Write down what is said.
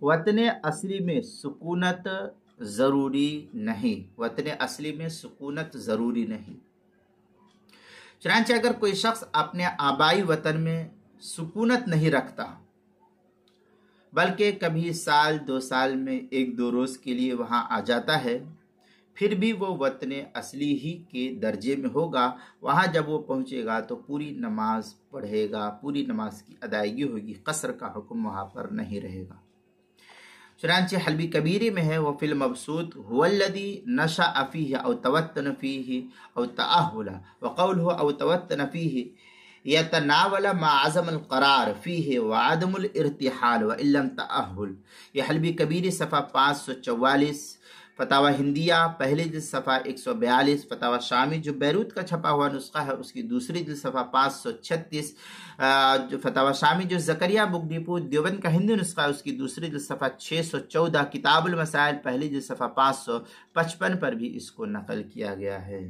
وطن اصلی میں سکونت ضروری نہیں، وطن اصلی میں سکونت ضروری نہیں۔ چنانچہ اگر کوئی شخص اپنے آبائی وطن میں سکونت نہیں رکھتا، بلکہ کبھی سال 2 سال میں 1-2 روز کے لیے وہاں آ جاتا ہے، پھر بھی وہ وطن اصلی ہی کے درجے میں ہوگا۔ وہاں جب وہ پہنچے گا تو پوری نماز پڑھے گا، پوری نماز کی ادائیگی ہوگی، قصر کا حکم وہاں پر نہیں رہے گا۔ چنانچہ حلبی کبیری میں ہے، وفی المبسوط هو الذی نشأ فیہ او توطن فیہ او تأہل، وقولہ او توطن فیہ یتناول ما عزم القرار فیہ وعدم الارتحال وان لم تأہل۔ یہ حلبی کبیری صفحہ 544، فتاوی ہندیہ پہلی جلد صفحہ 142، فتاوی شامی جو بیروت کا چھپا ہوا نسخہ ہے اس کی دوسری جلد صفحہ 536، جو فتاوی شامی جو زکریہ بک ڈپو دیوبند کا ہندی نسخہ ہے اس کی دوسری جلد صفحہ 614، کتاب المسائل پہلی جلد صفحہ 555 پر بھی اس کو نقل کیا گیا ہے۔